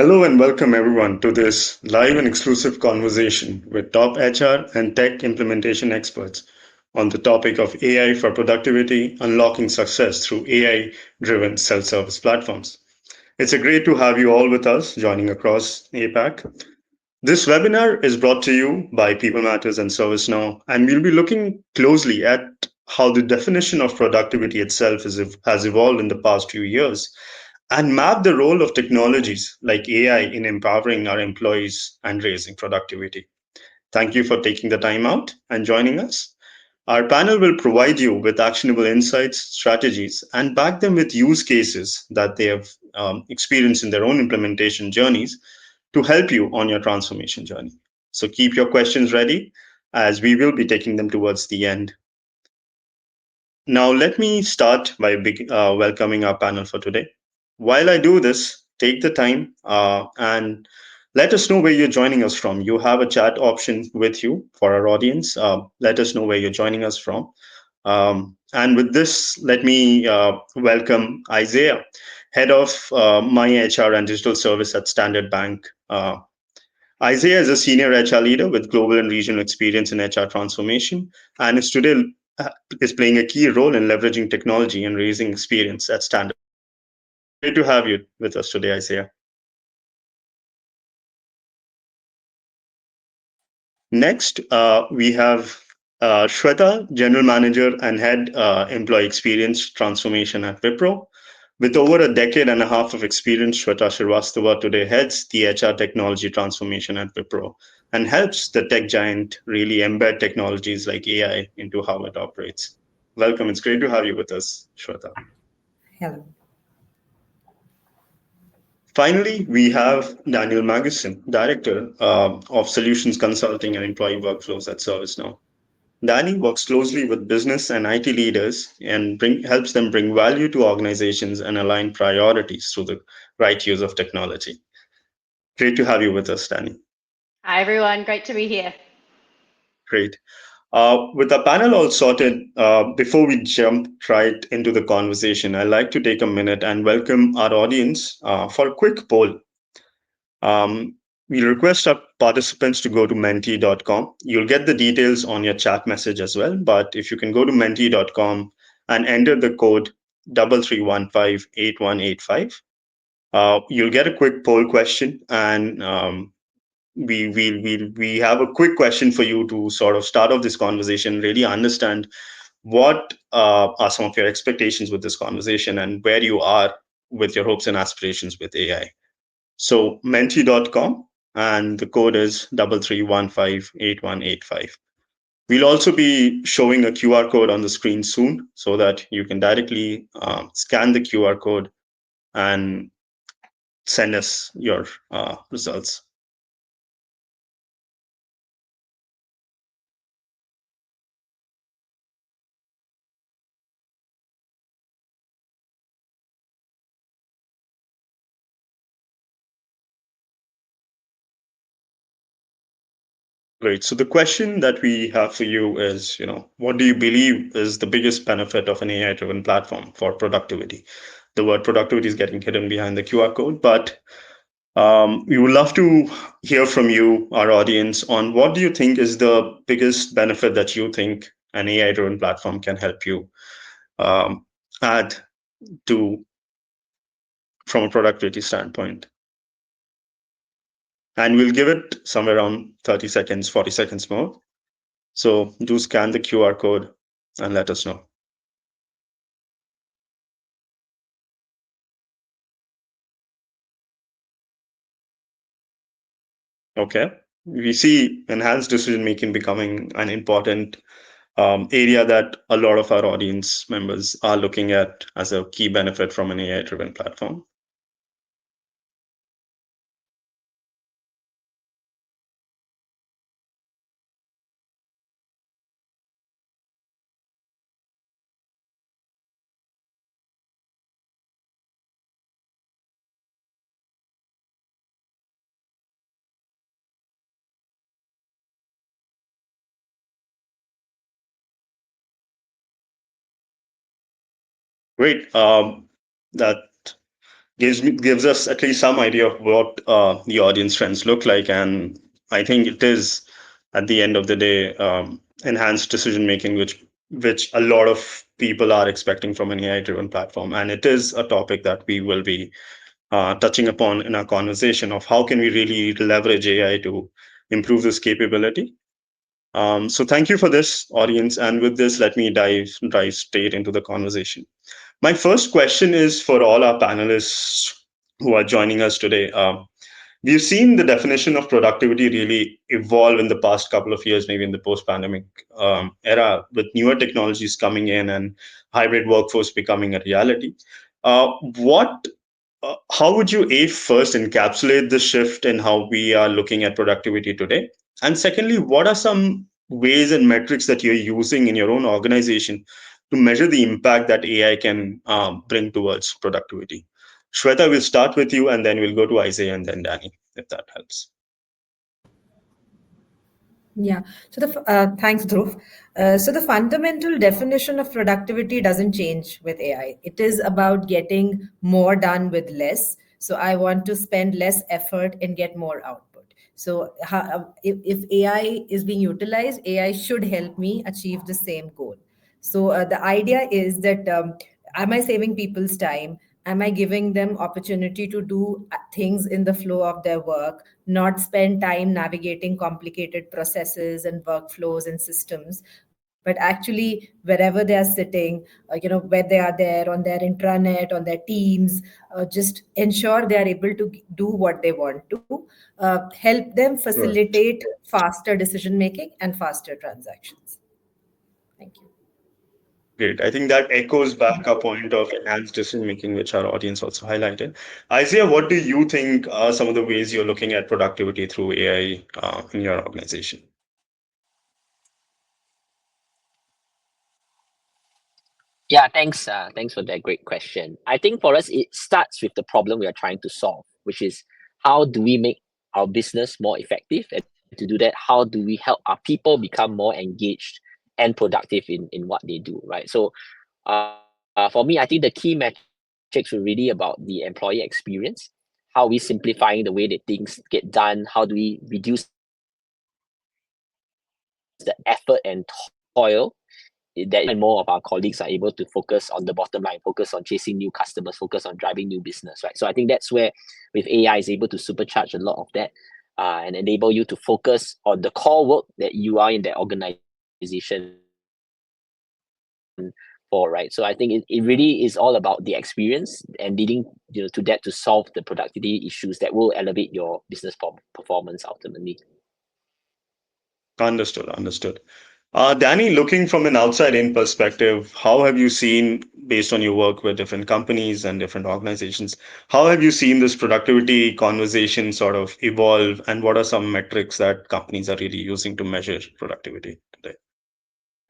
Hello and welcome everyone to this live and exclusive conversation with top HR and tech implementation experts on the topic of AI for productivity, unlocking success through AI driven self service platforms. It's a great to have you all with us joining across APAC. This webinar is brought to you by People Matters and ServiceNow, and we'll be looking closely at how the definition of productivity itself has evolved in the past few years and map the role of technologies like AI in empowering our employees and raising productivity. Thank you for taking the time out and joining us. Our panel will provide you with actionable insights, strategies, and back them with use cases that they have experienced in their own implementation journeys to help you on your transformation journey. So keep your questions ready as we will be taking them towards the end. Now, let me start by welcoming our panel for today. While I do this, take the time and let us know where you're joining us from. You have a chat option with you for our audience. Let us know where you're joining us from. And with this, let me welcome Isaiah, head of my HR and digital service at Standard Bank. Isaiah is a senior HR leader with global and regional experience in HR transformation and is today is playing a key role in leveraging technology and raising experience at Standard. Great to have you with us today, Isaiah. Next, we have Shweta, General Manager and Head Employee Experience Transformation at Wipro. With over a decade and a half of experience, Shweta Srivastava today heads the HR technology transformation at Wipro and helps the tech giant really embed technologies like AI into how it operates. Welcome. It's great to have you with us, Shweta. Hello. Finally, we have Daniel Magnuson, Director of Solutions Consulting and Employee Workflows at ServiceNow. Danny works closely with business and IT leaders and helps them bring value to organizations and align priorities through the right use of technology. Great to have you with us, Danny. Hi, everyone. Great to be here. Great. With the panel all sorted, before we jump right into the conversation, I'd like to take a minute and welcome our audience for a quick poll. We request our participants to go to mentee.com. You'll get the details on your chat message as well. But if you can go to mentee.com and enter the code 33158185, you'll get a quick poll question. And we have a quick question for you to sort of start off this conversation, really understand what are some of your expectations with this conversation and where you are with your hopes and aspirations with AI. So mentee.com and the code is 33158185. We'll also be showing a QR code on the screen soon so that you can directly scan the QR code and send us your results. Great. So the question that we have for you is, what do you believe is the biggest benefit of an AI-driven platform for productivity? The word productivity is getting hidden behind the QR code, but we would love to hear from you, our audience, on what do you think is the biggest benefit that you think an AI-driven platform can help you add to from a productivity standpoint. And we'll give it somewhere around 30 seconds, 40 seconds more. So do scan the QR code and let us know. Okay. We see enhanced decision making becoming an important area that a lot of our audience members are looking at as a key benefit from an AI-driven platform. Great. That gives us at least some idea of what the audience trends look like. And I think it is, at the end of the day, enhanced decision making, which a lot of people are expecting from an AI driven platform. And it is a topic that we will be touching upon in our conversation of how can we really leverage AI to improve this capability. So thank you for this, audience. And with this, let me dive straight into the conversation. My first question is for all our panelists who are joining us today. We've seen the definition of productivity really evolve in the past couple of years, maybe in the post-pandemic era, with newer technologies coming in and hybrid workforce becoming a reality. What how would you first encapsulate the shift in how we are looking at productivity today? And secondly, what are some ways and metrics that you're using in your own organization to measure the impact that AI can bring towards productivity? Shweta, we'll start with you and then we'll go to Isaiah and then Danny, if that helps. Yeah. Thanks, Dhruv. So the fundamental definition of productivity doesn't change with AI. It is about getting more done with less. So I want to spend less effort and get more output. So if AI is being utilized, AI should help me achieve the same goal. So the idea is that am I saving people's time? Am I giving them opportunity to do things in the flow of their work, not spend time navigating complicated processes and workflows and systems, but actually wherever they are sitting, where they are there on their intranet, on their teams, just ensure they are able to do what they want to, help them Right. facilitate faster decision making and faster transactions. Thank you. Great. I think that echoes back a point of enhanced decision making, which our audience also highlighted. Isaiah, what do you think are some of the ways you're looking at productivity through AI in your organization? Yeah, thanks. Thanks for that great question. I think for us, it starts with the problem we are trying to solve, which is how do we make our business more effective? And to do that, how do we help our people become more engaged and productive in what they do, right? So, for me, I think the key metrics were really about the employee experience. How are we simplifying the way that things get done? How do we reduce the effort and toil that more of our colleagues are able to focus on the bottom line, focus on chasing new customers, focus on driving new business, right? So I think that's where with AI is able to supercharge a lot of that and enable you to focus on the core work that you are in that organization for, right? So I think it really is all about the experience and leading to that to solve the productivity issues that will elevate your business performance ultimately. Understood. Understood. Danny, looking from an outside in perspective, how have you seen, based on your work with different companies and different organizations, how have you seen this productivity conversation sort of evolve? And what are some metrics that companies are really using to measure productivity today?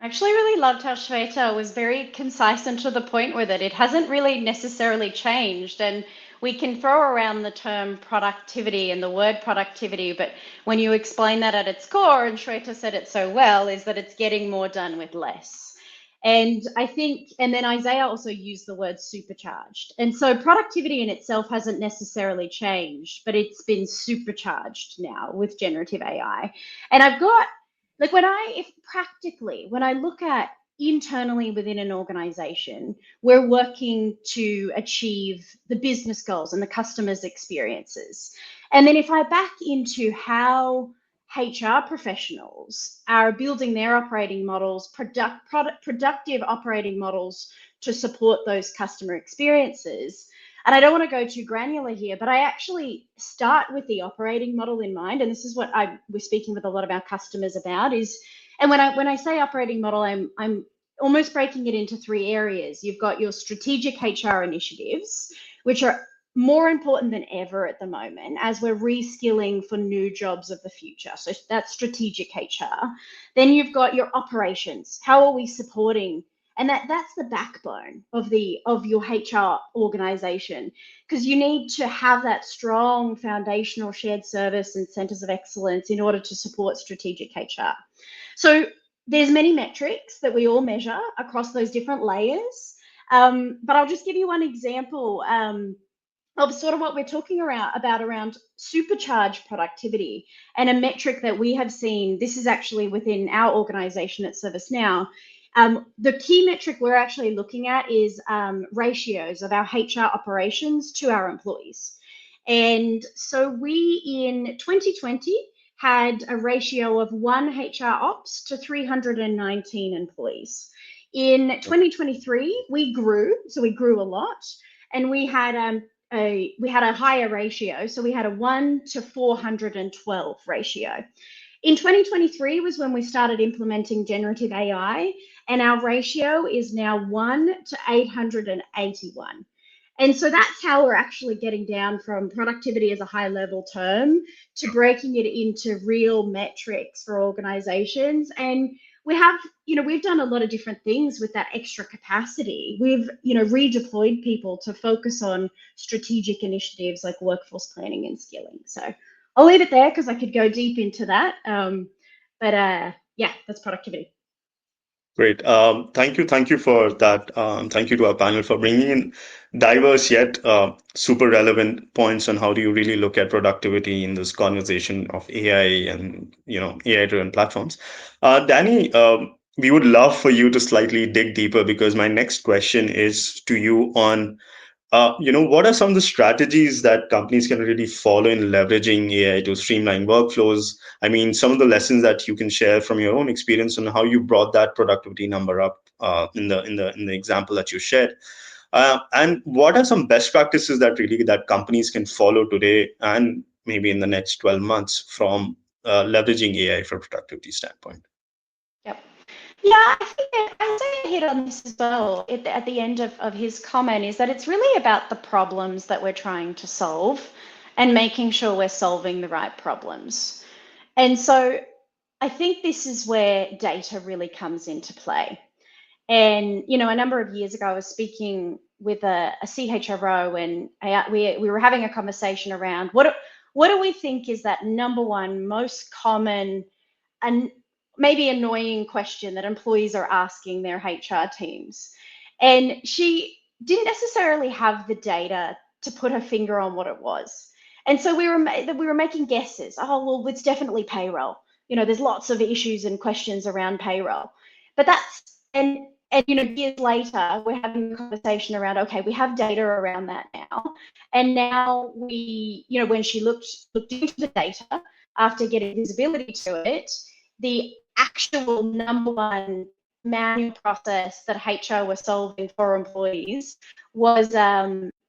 I actually really loved how Shweta was very concise and to the point with it. It hasn't really necessarily changed. And we can throw around the term productivity and the word productivity, but when you explain that at its core, and Shweta said it so well, is that it's getting more done with less. And I think, and then Isaiah also used the word supercharged. And so productivity in itself hasn't necessarily changed, but it's been supercharged now with generative AI. And I've got like when I look at internally within an organization, we're working to achieve the business goals and the customers' experiences. And then if I back into how HR professionals are building their operating models, productive operating models to support those customer experiences, and I don't want to go too granular here, but I actually start with the operating model in mind. And this is what we're speaking with a lot of our customers about is, and when I say operating model, I'm almost breaking it into three areas. You've got your strategic HR initiatives, which are more important than ever at the moment as we're reskilling for new jobs of the future. So that's strategic HR. Then you've got your operations. How are we supporting? And that's the backbone of your HR organization, because you need to have that strong foundational shared service and centers of excellence in order to support strategic HR. So there's many metrics that we all measure across those different layers. But I'll just give you one example of sort of what we're talking about around supercharged productivity. And a metric that we have seen, this is actually within our organization at ServiceNow. The key metric we're actually looking at is ratios of our HR operations to our employees. And so we in 2020 had a ratio of 1 HR ops to 319 employees. In 2023, we grew, so we grew a lot, and we had a higher ratio, so we had a 1 to 412 ratio. In 2023 was when we started implementing generative AI, and our ratio is now 1 to 881. And so that's how we're actually getting down from productivity as a high level term to breaking it into real metrics for organizations. And we have, we've done a lot of different things with that extra capacity. We've, redeployed people to focus on strategic initiatives like workforce planning and skilling. So I'll leave it there because I could go deep into that. But yeah, that's productivity. Great. Thank you for that. Thank you to our panel for bringing in diverse yet super relevant points on how do you really look at productivity in this conversation of AI and AI-driven platforms. Danny, we would love for you to slightly dig deeper because my next question is to you on what are some of the strategies that companies can really follow in leveraging AI to streamline workflows? I mean, some of the lessons that you can share from your own experience on how you brought that productivity number up in the example that you shared. And what are some best practices that companies can follow today and maybe in the next 12 months from leveraging AI from a productivity standpoint? Yep. Yeah, I think I say hit on this as well at the end of his comment is that it's really about the problems that we're trying to solve and making sure we're solving the right problems. And so I think this is where data really comes into play. And, a number of years ago, I was speaking with a CHRO and we were having a conversation around what do we think is that number one most common and maybe annoying question that employees are asking their HR teams. And she didn't necessarily have the data to put her finger on what it was. And so we were making guesses. Oh, well, it's definitely payroll. There's lots of issues and questions around payroll. But and years later, we're having a conversation around, okay, we have data around that now. And now we, when she looked into the data after getting visibility to it, the actual number one manual process that HR was solving for employees was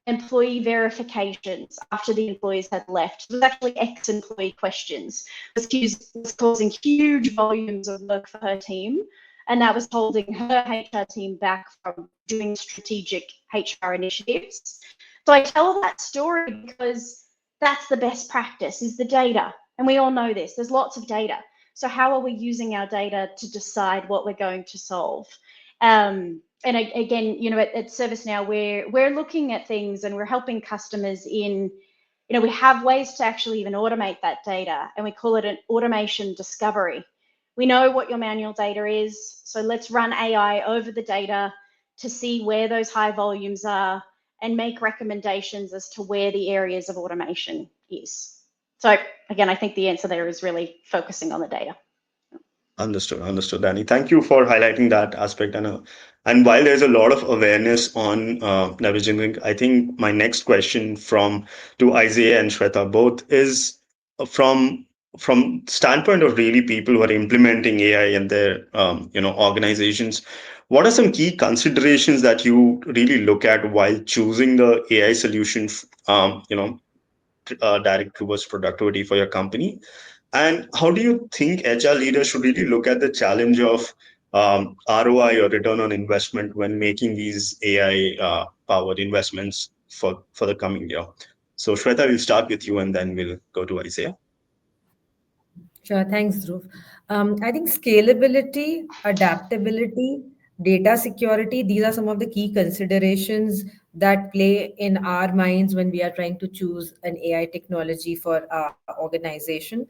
employee verifications after the employees had left. It was actually ex-employee questions. It was causing huge volumes of work for her team, and that was holding her HR team back from doing strategic HR initiatives. So I tell that story because that's the best practice, is the data. And we all know this. There's lots of data. So how are we using our data to decide what we're going to solve? And again, at ServiceNow, we're looking at things and we're helping customers in, we have ways to actually even automate that data, and we call it an automation discovery. We know what your manual data is, so let's run AI over the data to see where those high volumes are and make recommendations as to where the areas of automation is. So again, I think the answer there is really focusing on the data. Understood, Danny. Thank you for highlighting that aspect. And while there's a lot of awareness on leveraging, I think my next question to Isaiah and Shweta both is from standpoint of really people who are implementing AI in their organizations. What are some key considerations that you really look at while choosing the AI solution, direct towards productivity for your company? And how do you think HR leaders should really look at the challenge of ROI or return on investment when making these AI powered investments for the coming year? So Shweta, we'll start with you and then we'll go to Isaiah. Sure, thanks, Dhruv. I think scalability, adaptability, data security, these are some of the key considerations that play in our minds when we are trying to choose an AI technology for our organization.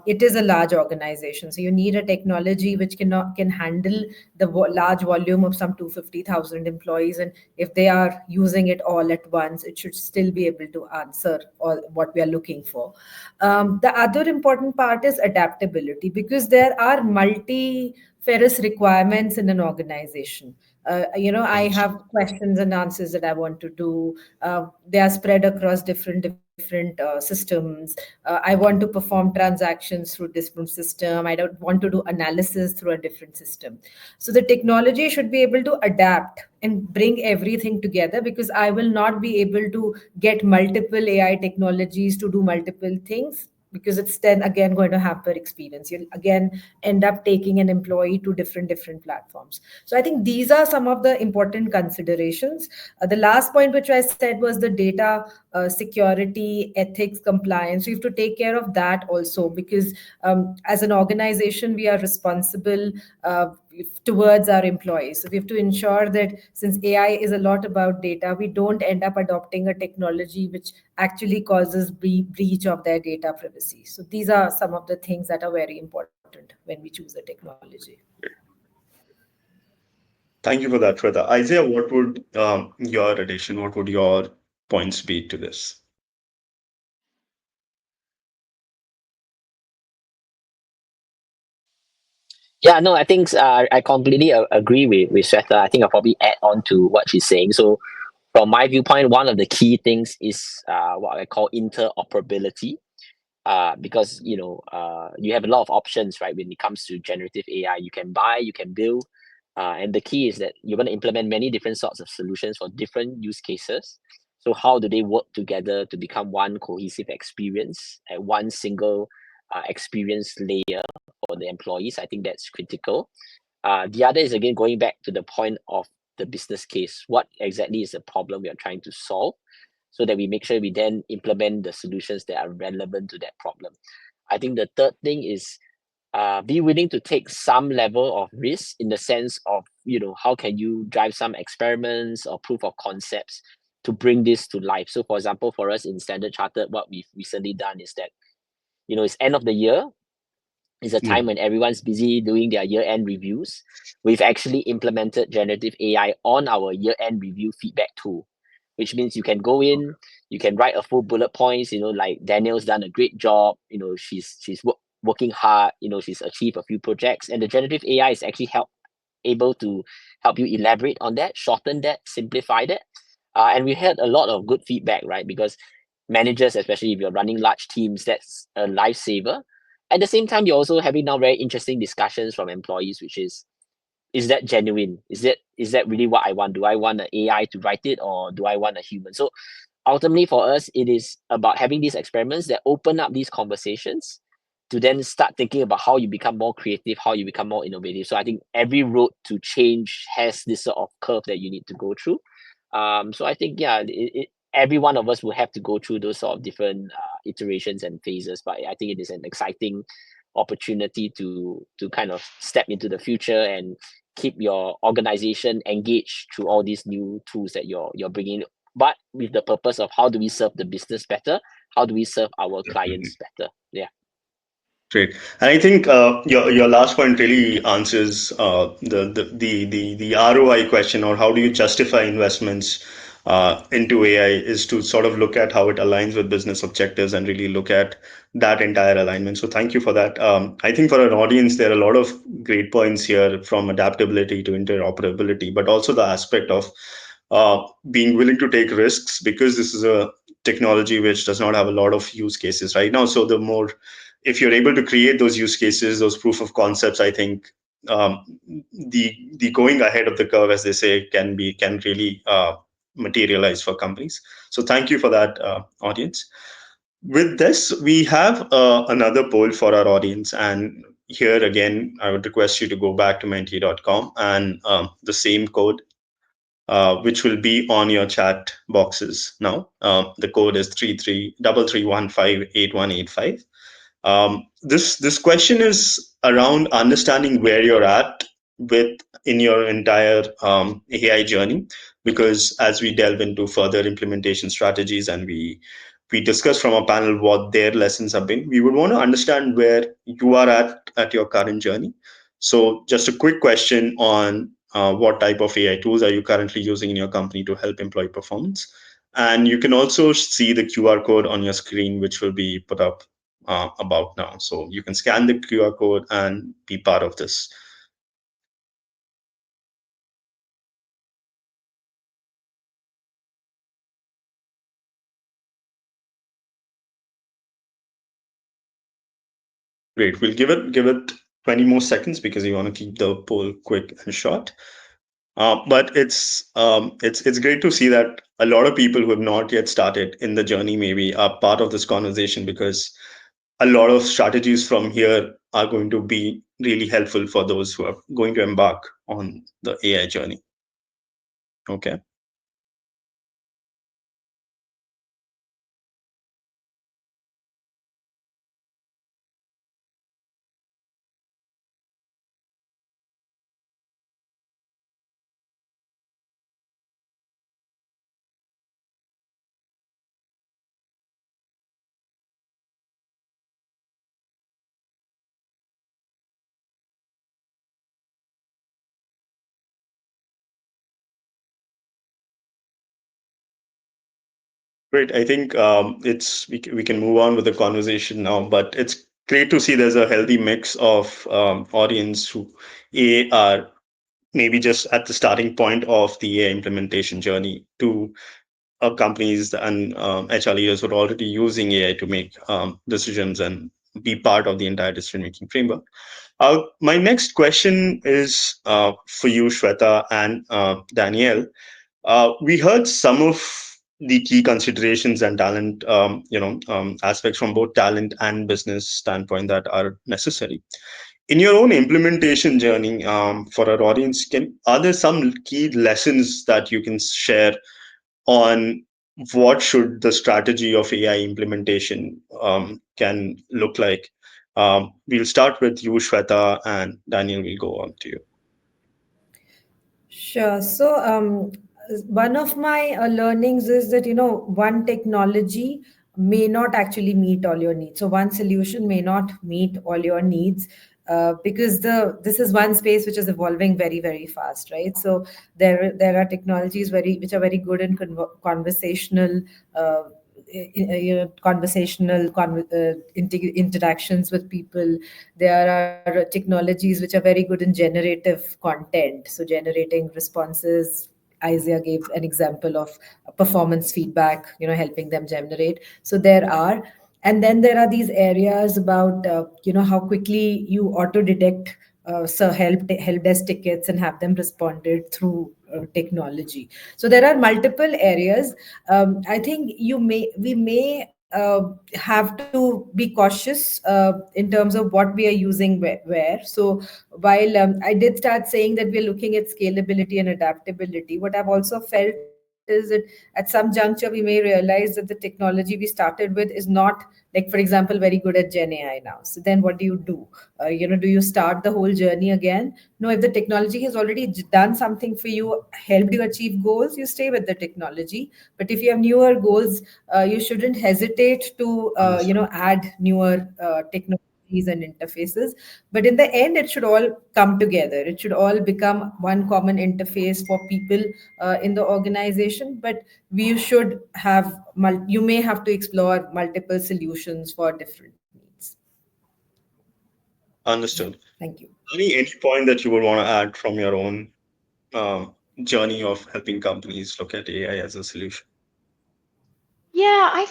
It is a large organization, so you need a technology which can handle the large volume of some 250,000 employees, and if they are using it all at once, it should still be able to answer all what we are looking for. The other important part is adaptability, because there are multi-ferous requirements in an organization. I have questions and answers that I want to do. They are spread across different systems. I want to perform transactions through different system. I don't want to do analysis through a different system. So the technology should be able to adapt and bring everything together, because I will not be able to get multiple AI technologies to do multiple things, because it's then again going to hamper experience. You'll again end up taking an employee to different platforms. So I think these are some of the important considerations. The last point which I said was the data security, ethics, compliance. We have to take care of that also, because as an organization we are responsible towards our employees. So we have to ensure that, since AI is a lot about data, we don't end up adopting a technology which actually causes breach of their data privacy. So these are some of the things that are very important when we choose a technology. Thank you for that, Shweta. Isaiah, what would your addition, what would your points be to this? Yeah, no, I think I completely agree with Sweta. I think I'll probably add on to what she's saying. So, from my viewpoint, one of the key things is what I call interoperability. Because you have a lot of options, right? When it comes to generative AI, you can buy, you can build, and the key is that you're going to implement many different sorts of solutions for different use cases. So how do they work together to become one cohesive experience and one single experience layer for the employees? I think that's critical. The other is again going back to the point of the business case. What exactly is the problem we are trying to solve, so that we make sure we then implement the solutions that are relevant to that problem. I think the third thing is be willing to take some level of risk, in the sense of, how can you drive some experiments or proof of concepts to bring this to life. So for example, for us in Standard Chartered, what we've recently done is that, it's end of the year, is a Yeah. time when everyone's busy doing their year-end reviews. We've actually implemented generative AI on our year-end review feedback tool, which means you can go in, you can write a full bullet points, like Daniel's done a great job, she's working hard, she's achieved a few projects, and the generative AI is actually able to help you elaborate on that, shorten that, simplify that. And we had a lot of good feedback, right? Because managers, especially if you're running large teams, that's a lifesaver. At the same time, you're also having now very interesting discussions from employees, which is that genuine? Is that really what I want? Do I want an AI to write it, or do I want a human? So ultimately for us, it is about having these experiments that open up these conversations to then start thinking about how you become more creative, how you become more innovative. So I think every road to change has this sort of curve that you need to go through. So I think, yeah, every one of us will have to go through those sort of different iterations and phases. But I think it is an exciting opportunity to kind of step into the future and keep your organization engaged through all these new tools that you're bringing, but with the purpose of how do we serve the business better, how do we serve our Definitely. clients better. Yeah. Great. And I think your last point really answers the ROI question, or how do you justify investments into AI, is to sort of look at how it aligns with business objectives and really look at that entire alignment. So thank you for that. I think for our audience, there are a lot of great points here, from adaptability to interoperability, but also the aspect of being willing to take risks, because this is a technology which does not have a lot of use cases right now. So the more, if you're able to create those use cases, those proof of concepts, I think the going ahead of the curve, as they say, can really materialize for companies. So thank you for that, audience. With this, we have another poll for our audience, and here again, I would request you to go back to mentee.com, and the same code, which will be on your chat boxes now. The code is 3333158185. This question is around understanding where you're at with in your entire AI journey. because as we delve into further implementation strategies and we discuss from our panel what their lessons have been, we would want to understand where you are at your current journey. So just a quick question on what type of AI tools are you currently using in your company to help employee performance? And you can also see the QR code on your screen, which will be put up about now. So you can scan the QR code and be part of this. Great. We'll give it 20 more seconds because we want to keep the poll quick and short. But it's great to see that a lot of people who have not yet started in the journey maybe are part of this conversation, because a lot of strategies from here are going to be really helpful for those who are going to embark on the AI journey. Okay. Great. I think we can move on with the conversation now, but it's great to see there's a healthy mix of audience who are maybe just at the starting point of the AI implementation journey, to companies and HR leaders who are already using AI to make decisions and be part of the entire decision-making framework. My next question is for you, Shweta and Danielle. We heard some of the key considerations and talent, aspects from both talent and business standpoint that are necessary. In your own implementation journey, for our audience, are there some key lessons that you can share on what should the strategy of AI implementation can look like? We'll start with you, Shweta, and Daniel will go on to you. Sure. So, one of my learnings is that, one technology may not actually meet all your needs. So, one solution may not meet all your needs. Because this is one space which is evolving very, very fast, right? So there are technologies which are very good in conversational interactions with people. There are technologies which are very good in generative content, so generating responses. Isaiah gave an example of performance feedback, helping them generate. So there are, and then there are these areas about how quickly you auto detect so help desk tickets and have them responded through technology. So there are multiple areas. I think we may have to be cautious in terms of what we are using where. So while I did start saying that we're looking at scalability and adaptability, what I've also felt is that at some juncture we may realize that the technology we started with is not, like, for example, very good at Gen AI now. So then what do? Do you start the whole journey again? No, if the technology has already done something for you, helped you achieve goals, you stay with the technology. But if you have newer goals, you shouldn't hesitate to Understood. add newer technologies and interfaces. But in the end, it should all come together. It should all become one common interface for people in the organization. But we should have you may have to explore multiple solutions for different needs. Yeah, Understood. thank you. Any point that you would want to add from your own journey of helping companies look at AI as a solution? Yeah, I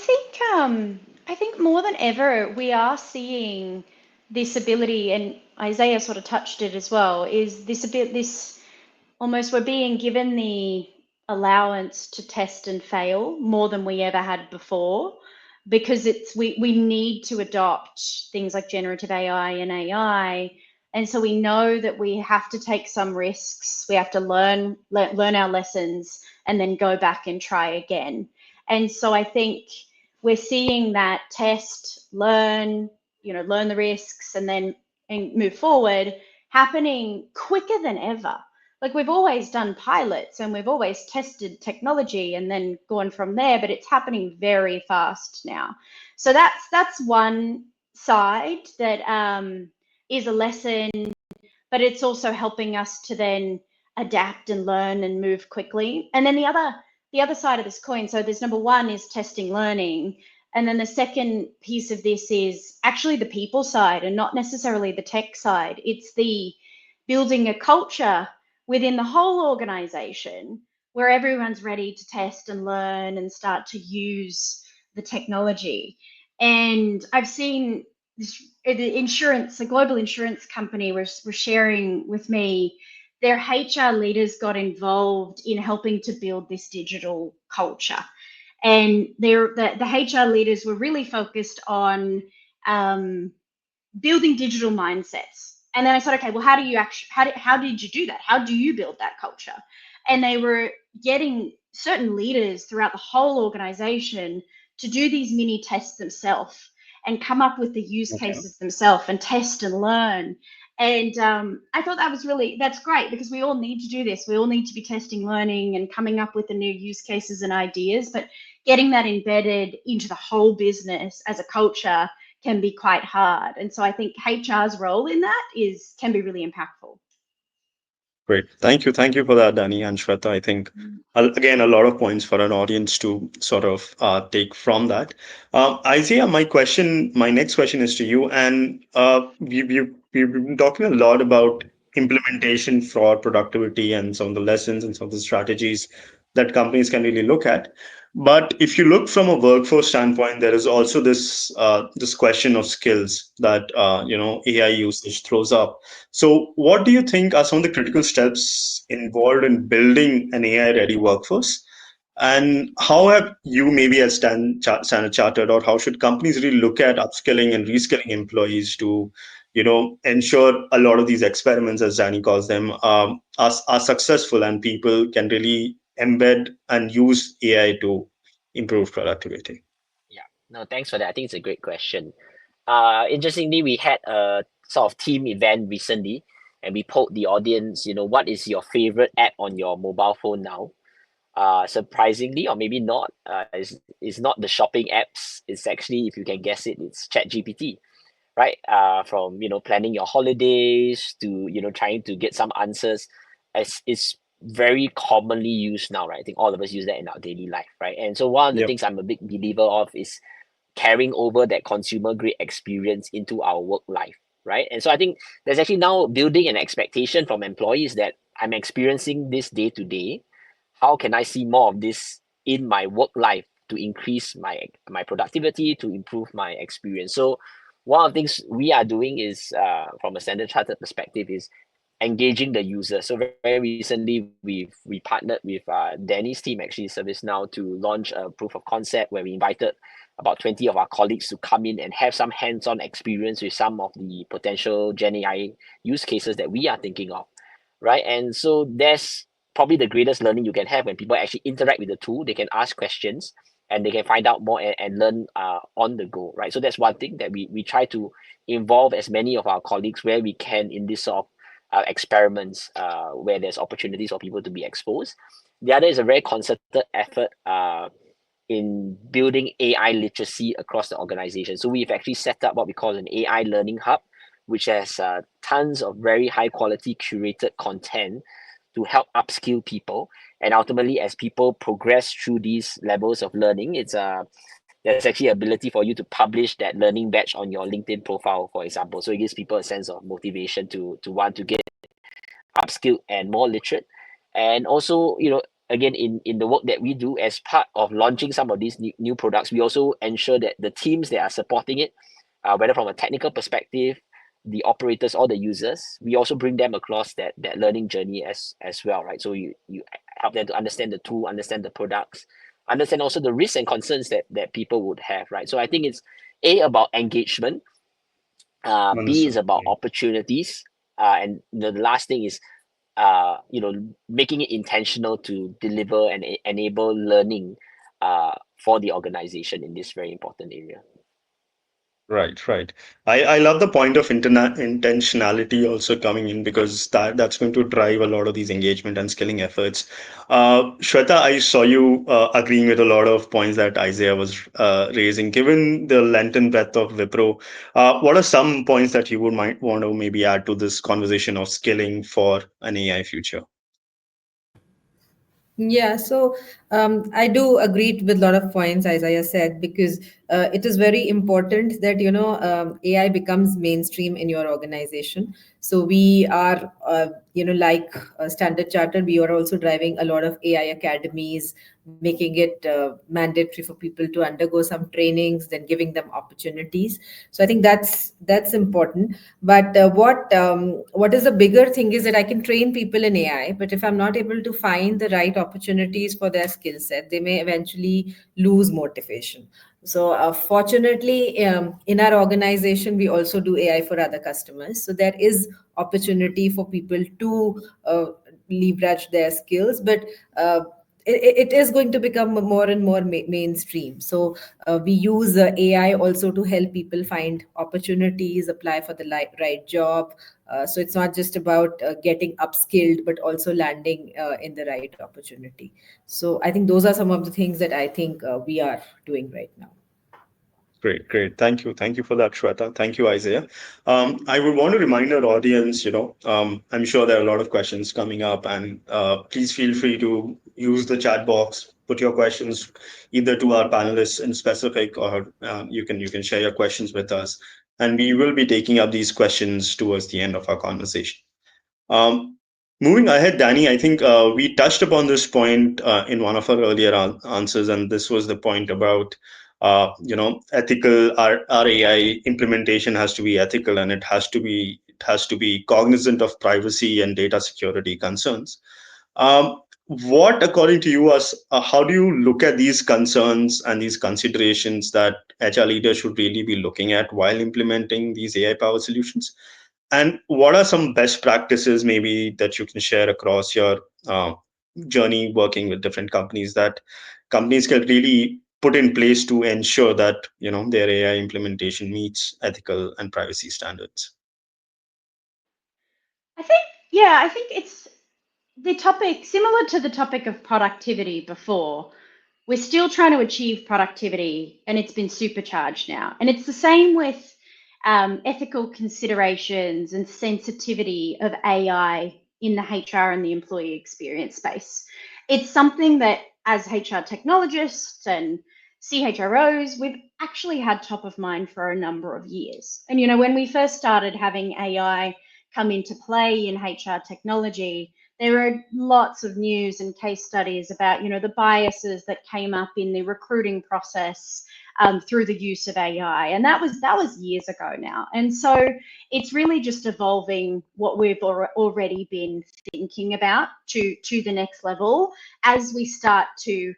think more than ever we are seeing this ability, and Isaiah sort of touched it as well, is this almost we're being given the allowance to test and fail more than we ever had before, because we need to adopt things like generative AI and AI. And so we know that we have to take some risks. We have to learn our lessons and then go back and try again. And so I think we're seeing that test, learn the risks and then move forward happening quicker than ever. like we've always done pilots and we've always tested technology and then gone from there, but it's happening very fast now. So that's one side that is a lesson, but it's also helping us to then adapt and learn and move quickly. And then the other side of this coin, so there's number one is testing learning, and then the second piece of this is actually the people side and not necessarily the tech side. It's the building a culture within the whole organization where everyone's ready to test and learn and start to use the technology. And I've seen this, the global insurance company was sharing with me their HR leaders got involved in helping to build this digital culture. And the HR leaders were really focused on building digital mindsets. And then I said, okay, well, how did you do that? How do you build that culture? And they were getting certain leaders throughout the whole organization to do these mini tests themselves and come up with the use cases themselves and test and learn. And I thought that's great, because we all need to do this. We all need to be testing, learning, and coming up with the new use cases and ideas. But getting that embedded into the whole business as a culture can be quite hard. And so I think HR's role in that can be really impactful. Great. Thank you. Thank you for that, Danny and Shweta. I think, again, a lot of points for an audience to sort of take from that. Isaiah, my next question is to you. And we've been talking a lot about implementation for productivity and some of the lessons and some of the strategies that companies can really look at. But if you look from a workforce standpoint, there is also this question of skills that AI usage throws up. So, what do you think are some of the critical steps involved in building an AI-ready workforce? And how have you, maybe as Standard Chartered, or how should companies really look at upskilling and reskilling employees to, ensure a lot of these experiments, as Danny calls them, are successful and people can really embed and use AI to improve productivity? Yeah, no, thanks for that. I think it's a great question. Interestingly, we had a sort of team event recently, and we polled the audience, what is your favorite app on your mobile phone now? Surprisingly, or maybe not, is not the shopping apps. It's actually, if you can guess it, it's ChatGPT, right? From planning your holidays to trying to get some answers, as it's very commonly used now, right? I think all of us use that in our daily life, right? And so one of the Yep. things I'm a big believer of is carrying over that consumer grade experience into our work life, right? And so I think there's actually now building an expectation from employees that I'm experiencing this day to day. How can I see more of this in my work life to increase my productivity, to improve my experience? So one of the things we are doing is, from a Standard Chartered perspective, is engaging the user. So very recently, we partnered with Danny's team, actually ServiceNow, to launch a proof of concept where we invited about 20 of our colleagues to come in and have some hands-on experience with some of the potential Gen AI use cases that we are thinking of, right? And so that's probably the greatest learning you can have when people actually interact with the tool. They can ask questions and they can find out more and learn on the go, right? So that's one thing that we try to involve as many of our colleagues where we can in this sort of experiments where there's opportunities for people to be exposed. The other is a very concerted effort in building AI literacy across the organization. So we've actually set up what we call an AI learning hub, which has tons of very high quality curated content to help upskill people. And ultimately, as people progress through these levels of learning, there's actually ability for you to publish that learning badge on your LinkedIn profile, for example. So it gives people a sense of motivation to want to get upskilled and more literate. And also, again, in the work that we do as part of launching some of these new products, we also ensure that the teams that are supporting it, whether from a technical perspective, the operators or the users, we also bring them across that learning journey as well, right? So you help them to understand the tool, understand the products, understand also the risks and concerns that people would have, right? So I think it's about engagement, B is Understood. about opportunities, and the last thing is making it intentional to deliver and enable learning for the organization in this very important area. Right. I love the point of intentionality also coming in because that's going to drive a lot of these engagement and skilling efforts. Shweta, I saw you agreeing with a lot of points that Isaiah was raising. Given the length and breadth of Wipro, what are some points that you would might want to maybe add to this conversation of skilling for an AI future? Yeah, so I do agree with a lot of points Isaiah said, because it is very important that AI becomes mainstream in your organization. So we are like Standard Chartered, we are also driving a lot of AI academies, making it mandatory for people to undergo some trainings, then giving them opportunities. So I think that's important. But what is a bigger thing is that I can train people in AI, but if I'm not able to find the right opportunities for their skill set, they may eventually lose motivation. So fortunately, in our organization, we also do AI for other customers. So there is opportunity for people to leverage their skills, but it is going to become more and more mainstream. So we use AI also to help people find opportunities, apply for the right job. So it's not just about getting upskilled, but also landing in the right opportunity. So I think those are some of the things that I think we are doing right now. Great. Thank you for that, Shweta. Thank you, Isaiah. I would want to remind our audience, I'm sure there are a lot of questions coming up, and please feel free to use the chat box, put your questions either to our panelists in specific, or you can share your questions with us, and we will be taking up these questions towards the end of our conversation. Um, Moving ahead, Danny, I think we touched upon this point in one of our earlier answers, and this was the point about ethical. Our AI implementation has to be ethical, and it has to be cognizant of privacy and data security concerns. What, according to you, how do you look at these concerns and these considerations that HR leaders should really be looking at while implementing these AI powered solutions? And what are some best practices maybe that you can share across your journey working with different companies that companies can really put in place to ensure that their AI implementation meets ethical and privacy standards? I think, yeah, I think it's the topic similar to the topic of productivity before. We're still trying to achieve productivity, and it's been supercharged now. And it's the same with ethical considerations and sensitivity of AI in the HR and the employee experience space. It's something that, as HR technologists and CHROs, we've actually had top of mind for a number of years. And, when we first started having AI come into play in HR technology, there are lots of news and case studies about, the biases that came up in the recruiting process through the use of AI, and that was years ago now. And so it's really just evolving what we've already been thinking about to the next level as we start to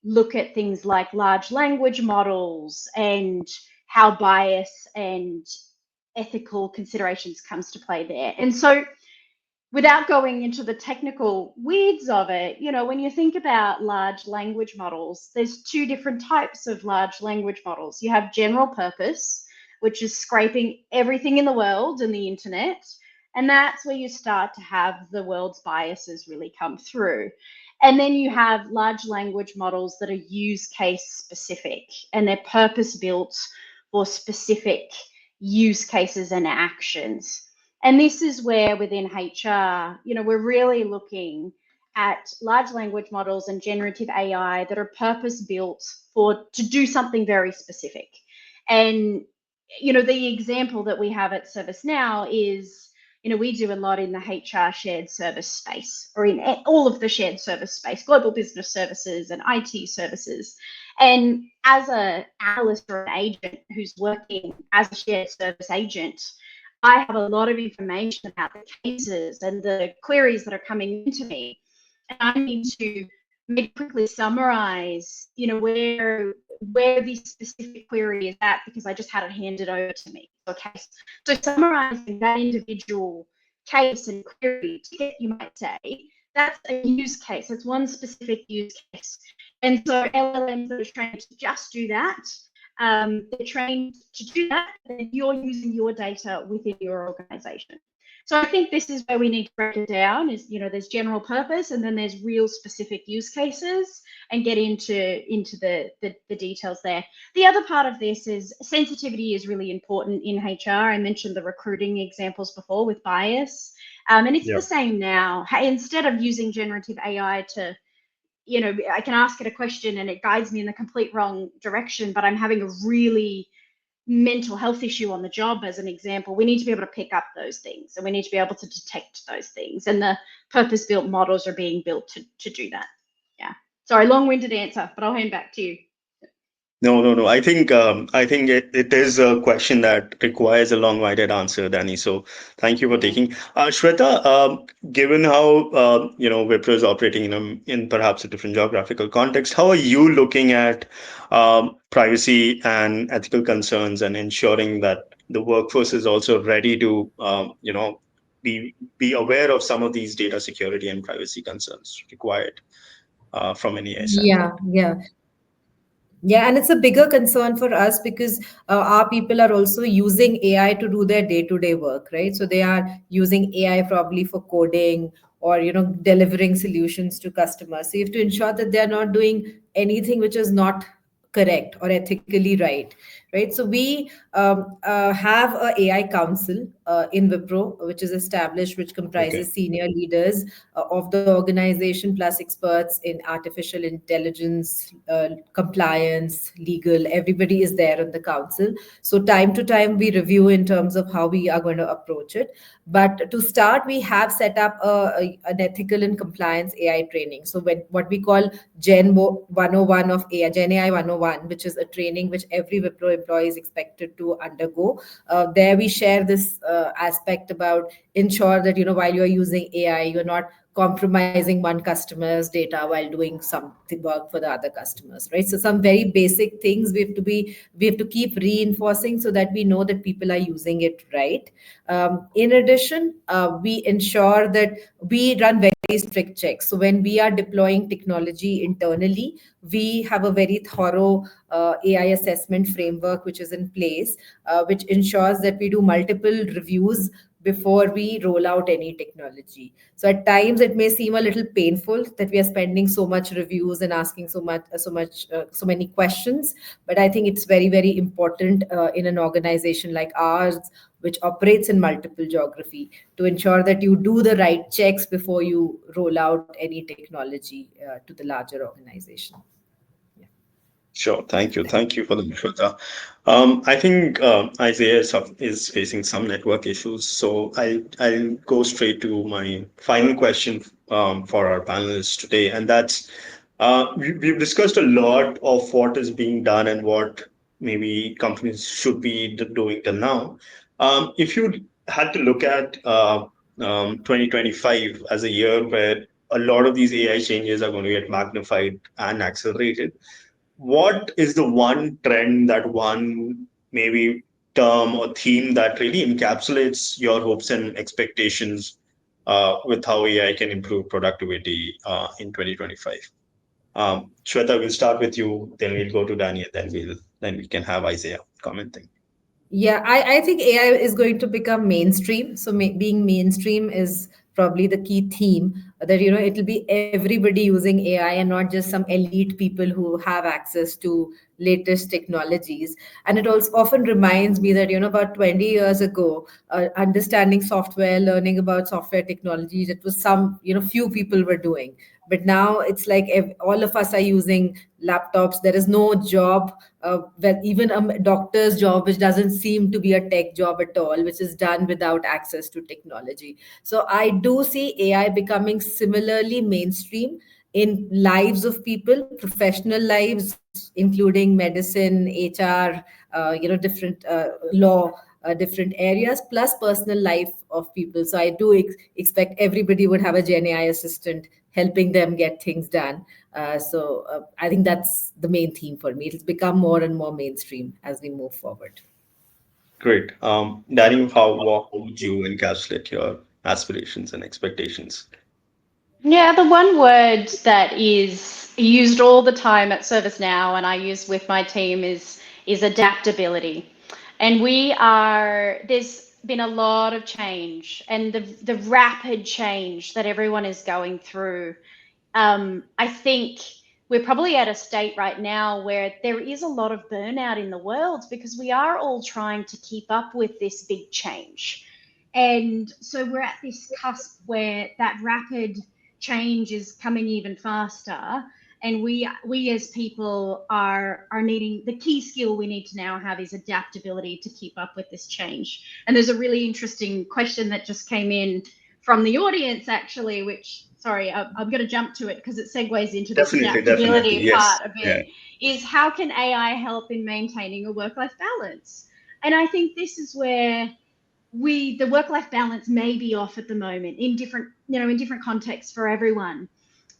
look at things like large language models and how bias and ethical considerations comes to play there. And so, without going into the technical weeds of it, when you think about large language models, there's two different types of large language models. You have general purpose, which is scraping everything in the world and the internet. And that's where you start to have the world's biases really come through. And then you have large language models that are use case specific, and they're purpose built for specific use cases and actions. And this is where within HR, we're really looking at large language models and generative AI that are purpose built to do something very specific. And, the example that we have at ServiceNow is, we do a lot in the HR shared service space, or in all of the shared service space, global business services and IT services. And as an analyst or an agent who's working as a shared service agent, I have a lot of information about the cases and the queries that are coming into me. And I need to maybe quickly summarize, where this specific query is at, because I just had it handed over to me. Okay. So summarizing that individual case and query ticket, you might say, that's a use case. That's one specific use case. And so LLMs that are trained to just do that They're trained to do that, and then you're using your data within your organization. So I think this is where we need to break it down is, there's general purpose and then there's real specific use cases and get into the details there. The other part of this is sensitivity is really important in HR. I mentioned the recruiting examples before with bias. And it's the same now. Instead of using generative AI to, I can ask it a question and it guides me in the complete wrong direction, but I'm having a really mental health issue on the job, as an example, we need to be able to pick up those things and we need to be able to detect those things. And the purpose-built models are being built to do that. Yeah. Sorry, long-winded answer, but I'll hand back to you. No. I think it is a question that requires a long-winded answer, Danny. So thank you for taking. Shweta, given how Wipro is operating in perhaps a different geographical context, how are you looking at privacy and ethical concerns and ensuring that the workforce is also ready to be aware of some of these data security and privacy concerns required from an AI standpoint? Yeah. Yeah, and it's a bigger concern for us because our people are also using AI to do their day-to-day work, right? So they are using AI probably for coding or delivering solutions to customers. So you have to ensure that they are not doing anything which is not correct or ethically right? So we have a AI council in Wipro, which is established, which Okay. comprises senior leaders of the organization plus experts in artificial intelligence, compliance, legal. Everybody is there in the council. So time to time we review in terms of how we are going to approach it. But to start, we have set up an ethical and compliance AI training. So what we call Gen 101 of AI, Gen AI 101, which is a training which every Wipro employee is expected to undergo. There we share this aspect about ensure that while you're using AI, you're not compromising one customer's data while doing some work for the other customers, right? So some very basic things we have to keep reinforcing so that we know that people are using it right. In addition, we ensure that we run very strict checks. So when we are deploying technology internally, we have a very thorough AI assessment framework which is in place, which ensures that we do multiple reviews before we roll out any technology. So at times it may seem a little painful that we are spending so much reviews and asking so many questions, but I think it's very, very important in an organization like ours, which operates in multiple geography, to ensure that you do the right checks before you roll out any technology to the larger organization. Sure. Thank you. Thank you for the Shweta. I think Isaiah is facing some network issues, so I'll go straight to my final question for our panelists today, and that's we've discussed a lot of what is being done and what maybe companies should be doing till now. If you had to look at 2025 as a year where a lot of these AI changes are going to get magnified and accelerated, what is the one trend, that one maybe term or theme that really encapsulates your hopes and expectations with how AI can improve productivity in 2025? Shweta, we'll start with you, then we'll go to Danny, and then we can have Isaiah commenting. Yeah, I think AI is going to become mainstream. So being mainstream is probably the key theme, that it'll be everybody using AI and not just some elite people who have access to latest technologies. And it also often reminds me that about 20 years ago, understanding software, learning about software technologies, it was some few people were doing. But now it's like all of us are using laptops. There is no job, even a doctor's job, which doesn't seem to be a tech job at all, which is done without access to technology. So I do see AI becoming similarly mainstream in lives of people, professional lives, including medicine, HR, different law, different areas, plus personal life of people. So I do expect everybody would have a Gen AI assistant helping them get things done. So I think that's the main theme for me. It'll become more and more mainstream as we move forward. Great. Danny, how would you encapsulate your aspirations and expectations? Yeah, the one word that is used all the time at ServiceNow and I use with my team is is adaptability. And there's been a lot of change, and the rapid change that everyone is going through. I think we're probably at a state right now where there is a lot of burnout in the world because we are all trying to keep up with this big change. And so we're at this cusp where that rapid change is coming even faster. And we as people are needing, the key skill we need to now have is adaptability to keep up with this change. And there's a really interesting question that just came in from the audience, actually, which, sorry, I'm going to jump to it because it segues into this Definitely, adaptability yes. part a Yeah. bit, is how can AI help in maintaining a work-life balance? And I think this is where the work-life balance may be off at the moment in different contexts for everyone.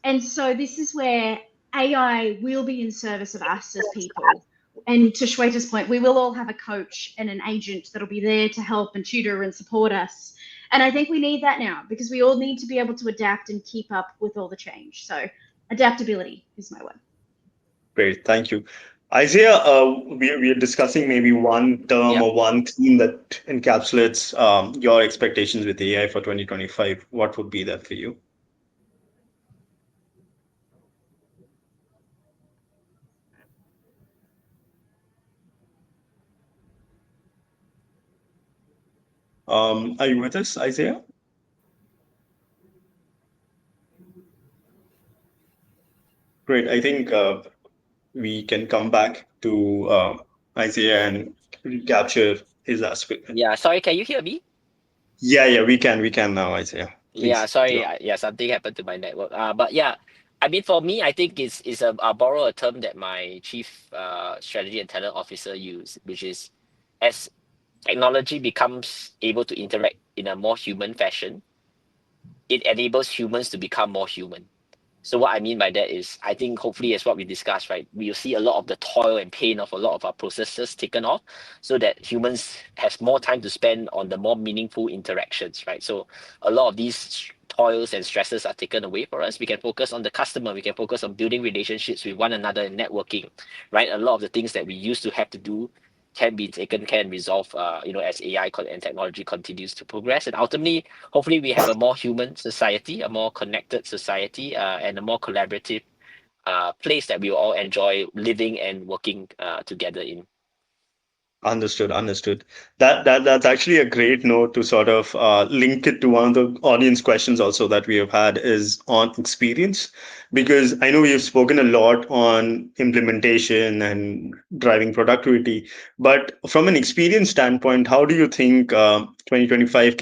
And so this is where AI will be in service of us as people. And to Shweta's point, we will all have a coach and an agent that'll be there to help and tutor and support us. And I think we need that now because we all need to be able to adapt and keep up with all the change. So adaptability is my word. Great, thank you. Isaiah, we are discussing maybe one term Yeah. or one theme that encapsulates your expectations with AI for 2025. What would be that for you? Are you with us, Isaiah? Great. I think we can come back to Isaiah and recapture his aspect. Yeah. Sorry, can you hear me? Yeah, we can now, Isaiah. Yeah, Please. sorry. Go. Yeah, something happened to my network. But yeah, I mean, for me, I think it's I'll borrow a term that my chief strategy and talent officer used, which is as technology becomes able to interact in a more human fashion, it enables humans to become more human. So what I mean by that is, I think hopefully as what we discussed, right, we'll see a lot of the toil and pain of a lot of our processes taken off, so that humans has more time to spend on the more meaningful interactions, right? So a lot of these toils and stresses are taken away for us. We can focus on the customer. We can focus on building relationships with one another and networking, right? A lot of the things that we used to have to do can be taken care and resolved, as and technology continues to progress, and ultimately hopefully we have a more human society, a more connected society, and a more collaborative place that we will all enjoy living and working together in. Understood. That's actually a great note to sort of link it to one of the audience questions also that we have had is on experience, because I know we have spoken a lot on implementation and driving productivity, but from an experience standpoint, how do you think 2025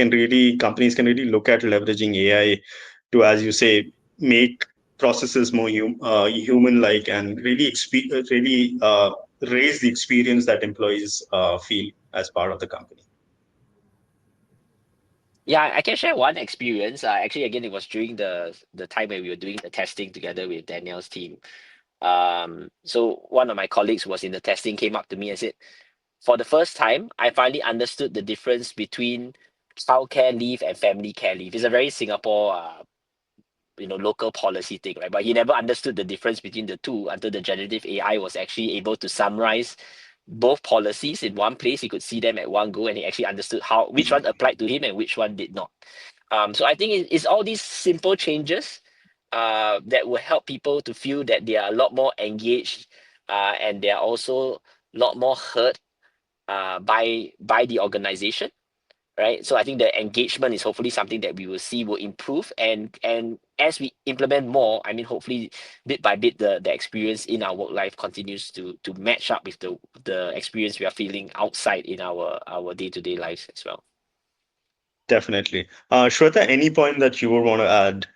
companies can really look at leveraging AI to, as you say, make processes more human-like and really raise the experience that employees feel as part of the company. Yeah, I can share one experience. Actually, again, it was during the time when we were doing the testing together with Danielle's team. So one of my colleagues who was in the testing came up to me and said, for the first time, I finally understood the difference between childcare leave and family care leave. It's a very Singapore local policy thing, right? But he never understood the difference between the two until the generative AI was actually able to summarize both policies in one place. He could see them at one go, and he actually understood which one applied to him and which one did not. So I think it's all these simple changes that will help people to feel that they are a lot more engaged, and they are also a lot more heard by the organization, right? So I think the engagement is hopefully something that we will see will improve, and as we implement more, I mean, hopefully bit by bit the experience in our work life continues to match up with the experience we are feeling outside in our day-to-day lives as well. Definitely. Shweta, any point that you would want to add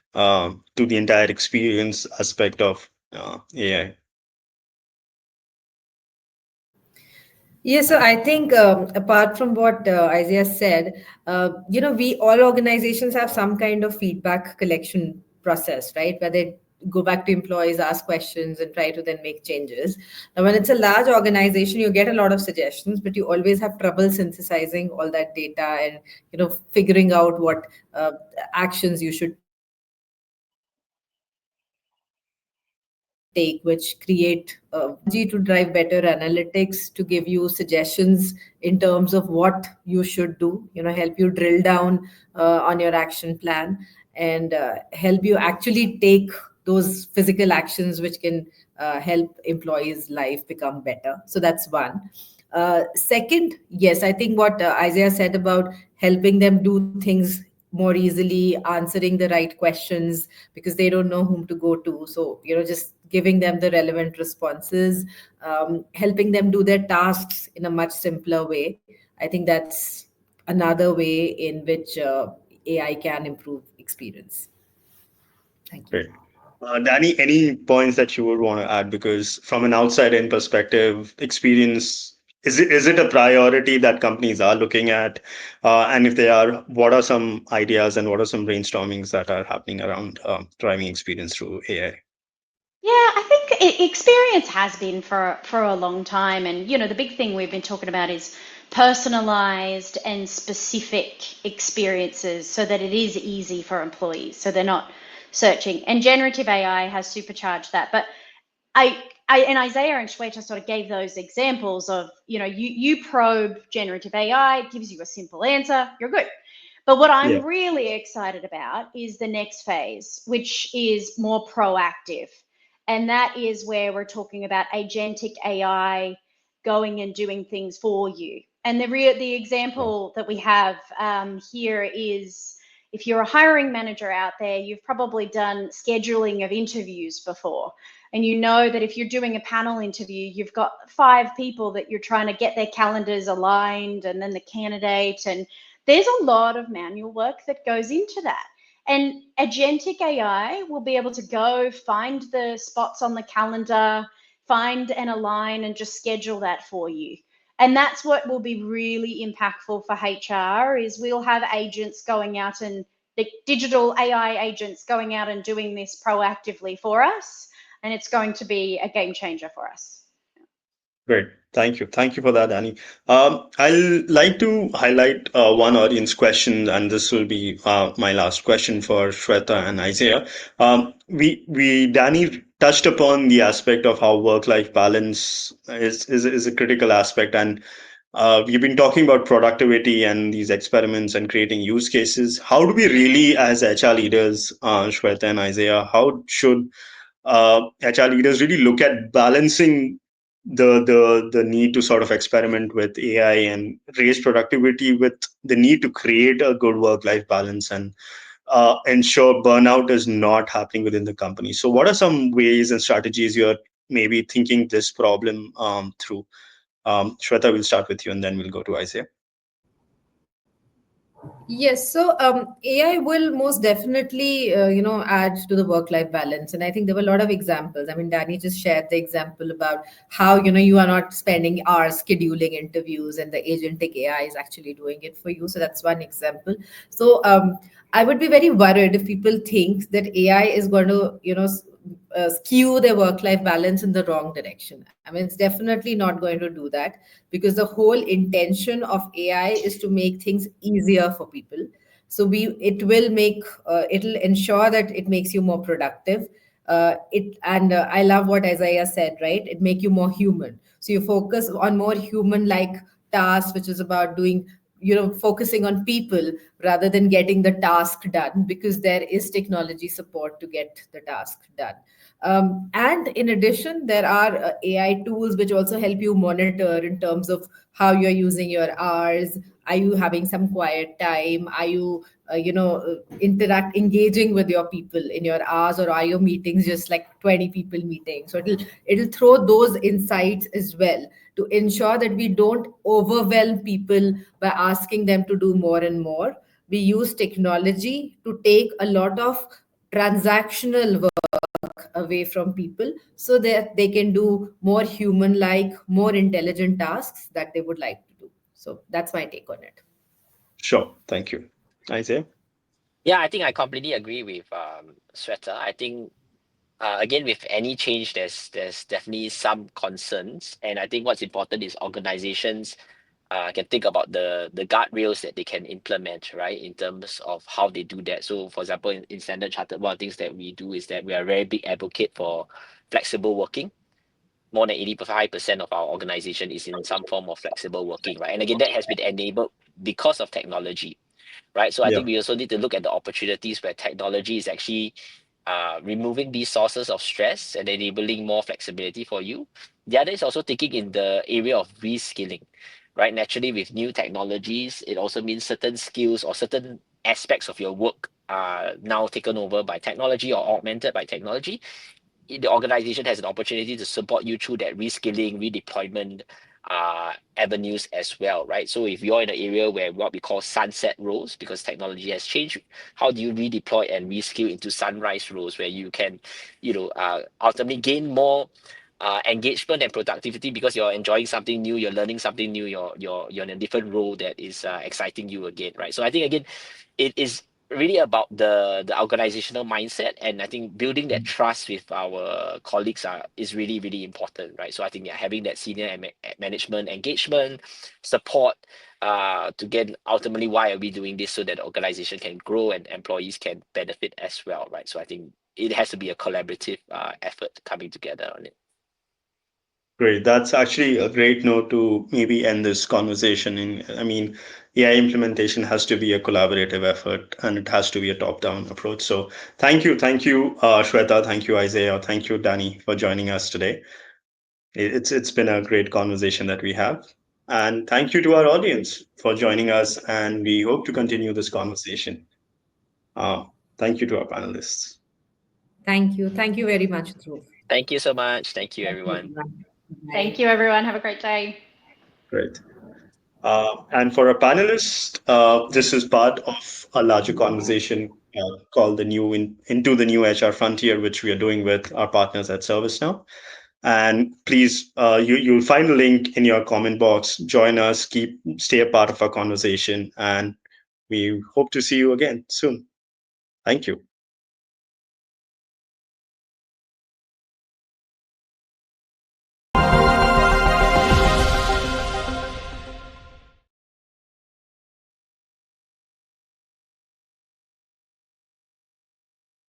to the entire experience aspect of AI? Yeah, so I think apart from what Isaiah said, we all organizations have some kind of feedback collection process, right? Where they go back to employees, ask questions, and try to then make changes. Now, when it's a large organization, you get a lot of suggestions, but you always have trouble synthesizing all that data and figuring out what actions you should take. So I think take, which create to drive better analytics, to give you suggestions in terms of what you should do, help you drill down on your action plan, and help you actually take those physical actions which can help employees' life become better. So that's one. Second, yes, I think what Isaiah said about helping them do things more easily, answering the right questions because they don't know whom to go to. So, just giving them the relevant responses, helping them do their tasks in a much simpler way. I think that's another way in which AI can improve experience. Thank you. Great. Danny, any points that you would want to add? Because from an outside-in perspective, experience, is it a priority that companies are looking at? And if they are, what are some ideas and what are some brainstormings that are happening around driving experience through AI? Yeah, I think experience has been for a long time, and the big thing we've been talking about is personalized and specific experiences so that it is easy for employees, so they're not searching. And generative AI has supercharged that. But and Isaiah and Shweta sort of gave those examples of, you probe generative AI, it gives you a simple answer, you're good. But what Yeah. I'm really excited about is the next phase, which is more proactive. And that is where we're talking about agentic AI going and doing things for you. And the example that we have here is, if you're a hiring manager out there, you've probably done scheduling of interviews before. And you know that if you're doing a panel interview, you've got 5 people that you're trying to get their calendars aligned, and then the candidate, and there's a lot of manual work that goes into that. And agentic AI will be able to go find the spots on the calendar, find and align, and just schedule that for you. And that's what will be really impactful for HR, is we'll have agents going out, and the digital AI agents going out and doing this proactively for us. And it's going to be a game changer for us. Great. Thank you. Thank you for that, Danny. I'll like to highlight one audience question, and this will be my last question for Shweta and Isaiah. Danny touched upon the aspect of how work-life balance is a critical aspect, and we've been talking about productivity and these experiments and creating use cases. How do we really, as HR leaders, Shweta and Isaiah, how should HR leaders really look at balancing the need to sort of experiment with AI and raise productivity with the need to create a good work-life balance and ensure burnout is not happening within the company? So what are some ways and strategies you're maybe thinking this problem through? Shweta, we'll start with you and then we'll go to Isaiah. Yes, so AI will most definitely, add to the work-life balance, and I think there were a lot of examples. I mean, Danny just shared the example about how you are not spending hours scheduling interviews, and the agentic AI is actually doing it for you. So that's one example. So I would be very worried if people think that AI is going to, skew their work-life balance in the wrong direction. I mean, it's definitely not going to do that, because the whole intention of AI is to make things easier for people. So it'll ensure that it makes you more productive. I love what Isaiah said, right? It make you more human. So you focus on more human-like tasks, which is about doing, focusing on people rather than getting the task done, because there is technology support to get the task done. And in addition, there are AI tools which also help you monitor in terms of how you're using your hours. Are you having some quiet time? Are you, engaging with your people in your hours, or are your meetings just like 20 people meetings? So it'll throw those insights as well, to ensure that we don't overwhelm people by asking them to do more and more. We use technology to take a lot of transactional work away from people, so that they can do more human like, more intelligent tasks that they would like to do. So that's my take on it. Sure. Thank you. Isaiah? Yeah, I think I completely agree with Sweta. I think again, with any change, there's definitely some concerns, and I think what's important is organizations can think about the guardrails that they can implement, right, in terms of how they do that. So, for example, in Standard Chartered, one of the things that we do is that we are a very big advocate for flexible working. More than 85% of our organization is in some form of flexible working, right? And again, that has been enabled because of technology, right? So I Yeah. think we also need to look at the opportunities where technology is actually removing these sources of stress and enabling more flexibility for you. The other is also thinking in the area of reskilling, right? Naturally, with new technologies, it also means certain skills or certain aspects of your work are now taken over by technology or augmented by technology. The organization has an opportunity to support you through that reskilling, redeployment avenues as well, right? So if you're in an area where what we call sunset roles, because technology has changed, how do you redeploy and reskill into sunrise roles where you can, ultimately gain more engagement and productivity because you're enjoying something new, you're learning something new, you're in a different role that is exciting you again, right? So I think again, it is really about the organizational mindset, and I think building that trust with our colleagues is really really important, right? So I think, yeah, having that senior management engagement support to get ultimately why are we doing this, so that the organization can grow and employees can benefit as well, right? So I think it has to be a collaborative effort coming together on it. Great. That's actually a great note to maybe end this conversation in. I mean, AI implementation has to be a collaborative effort and it has to be a top-down approach. So thank you, Shweta, thank you, Isaiah, thank you, Danny, for joining us today. It's been a great conversation that we have. And thank you to our audience for joining us, and we hope to continue this conversation. Uh, Thank you to our panelists. Thank you. Thank you very much, Dhruv. Thank you so much. Thank you, Thank you, everyone. everyone. Thank Bye. you, everyone. Have a great day. Great. And for our panelists, this is part of a larger conversation called Into the New HR Frontier, which we are doing with our partners at ServiceNow. And please, you'll find a link in your comment box. Join us, stay a part of our conversation, and we hope to see you again soon. Thank you.